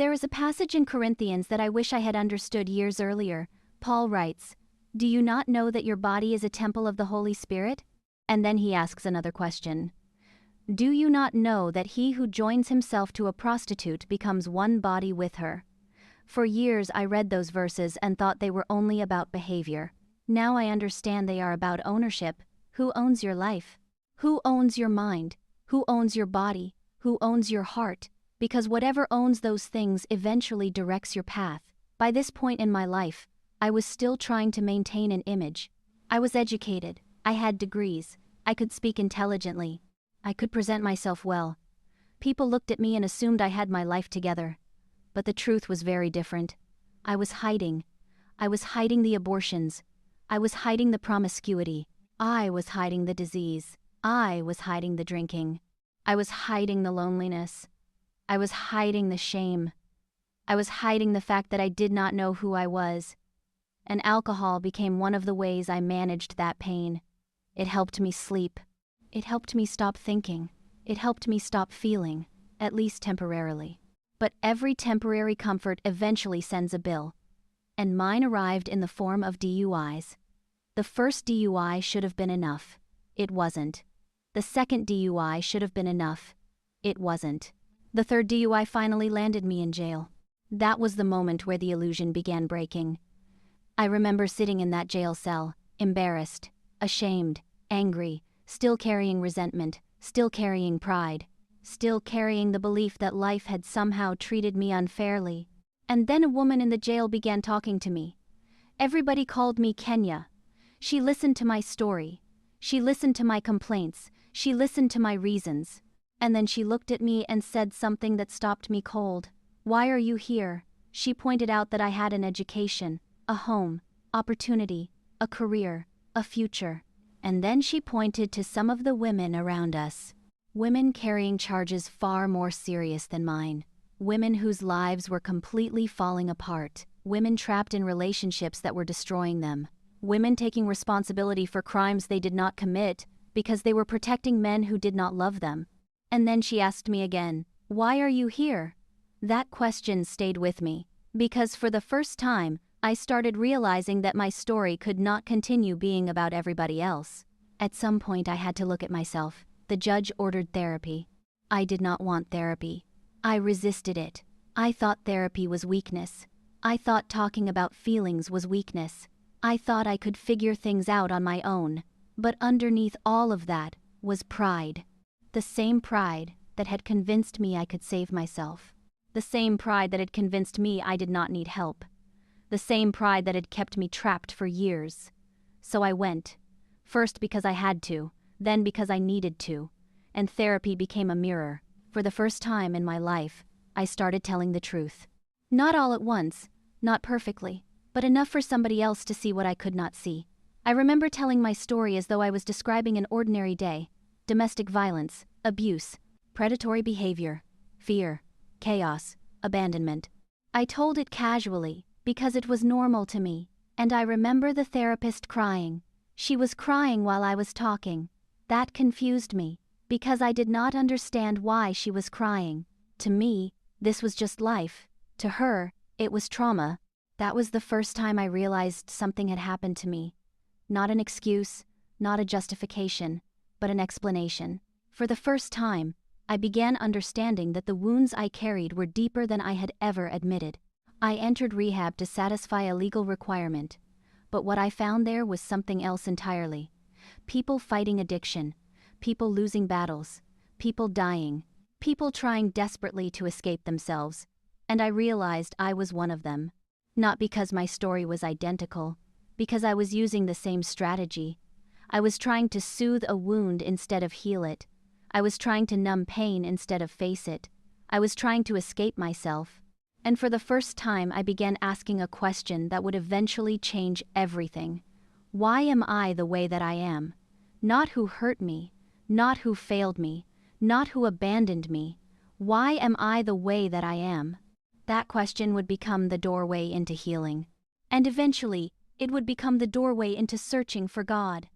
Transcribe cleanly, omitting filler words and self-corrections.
There is a passage in Corinthians that I wish I had understood years earlier. Paul writes, "Do you not know that your body is a temple of the Holy Spirit?" And then he asks another question. "Do you not know that he who joins himself to a prostitute becomes one body with her?" For years I read those verses and thought they were only about behavior. Now I understand they are about ownership. Who owns your life? Who owns your mind? Who owns your body? Who owns your heart? Because whatever owns those things eventually directs your path. By this point in my life, I was still trying to maintain an image. I was educated, I had degrees, I could speak intelligently, I could present myself well. People looked at me and assumed I had my life together. But the truth was very different. I was hiding. I was hiding the abortions. I was hiding the promiscuity. I was hiding the disease. I was hiding the drinking. I was hiding the loneliness. I was hiding the shame. I was hiding the fact that I did not know who I was. And alcohol became one of the ways I managed that pain. It helped me sleep. It helped me stop thinking. It helped me stop feeling, at least temporarily. But every temporary comfort eventually sends a bill. And mine arrived in the form of DUIs. The first DUI should have been enough. It wasn't. The second DUI should have been enough. It wasn't. The third DUI finally landed me in jail. That was the moment where the illusion began breaking. I remember sitting in that jail cell, embarrassed, ashamed, angry, still carrying resentment, still carrying pride, still carrying the belief that life had somehow treated me unfairly. And then a woman in the jail began talking to me. Everybody called me Kenya. She listened to my story. She listened to my complaints. She listened to my reasons. And then she looked at me and said something that stopped me cold. "Why are you here?" She pointed out that I had an education, a home, opportunity, a career, a future. And then she pointed to some of the women around us. Women carrying charges far more serious than mine. Women whose lives were completely falling apart. Women trapped in relationships that were destroying them. Women taking responsibility for crimes they did not commit because they were protecting men who did not love them. And then she asked me again, "Why are you here?" That question stayed with me, because for the first time, I started realizing that my story could not continue being about everybody else. At some point I had to look at myself. The judge ordered therapy. I did not want therapy. I resisted it. I thought therapy was weakness. I thought talking about feelings was weakness. I thought I could figure things out on my own. But underneath all of that was pride. The same pride that had convinced me I could save myself. The same pride that had convinced me I did not need help. The same pride that had kept me trapped for years. So I went. First because I had to, then because I needed to. And therapy became a mirror. For the first time in my life, I started telling the truth. Not all at once, not perfectly, but enough for somebody else to see what I could not see. I remember telling my story as though I was describing an ordinary day. Domestic violence, abuse, predatory behavior, fear, chaos, abandonment. I told it casually, because it was normal to me, and I remember the therapist crying. She was crying while I was talking. That confused me, because I did not understand why she was crying. To me, this was just life. To her, it was trauma. That was the first time I realized something had happened to me. Not an excuse, not a justification, but an explanation. For the first time, I began understanding that the wounds I carried were deeper than I had ever admitted. I entered rehab to satisfy a legal requirement, but what I found there was something else entirely. People fighting addiction, people losing battles, people dying, people trying desperately to escape themselves, and I realized I was one of them. Not because my story was identical, because I was using the same strategy. I was trying to soothe a wound instead of heal it. I was trying to numb pain instead of face it. I was trying to escape myself. And for the first time, I began asking a question that would eventually change everything. Why am I the way that I am? Not who hurt me, not who failed me, not who abandoned me. Why am I the way that I am? That question would become the doorway into healing. And eventually, it would become the doorway into searching for God.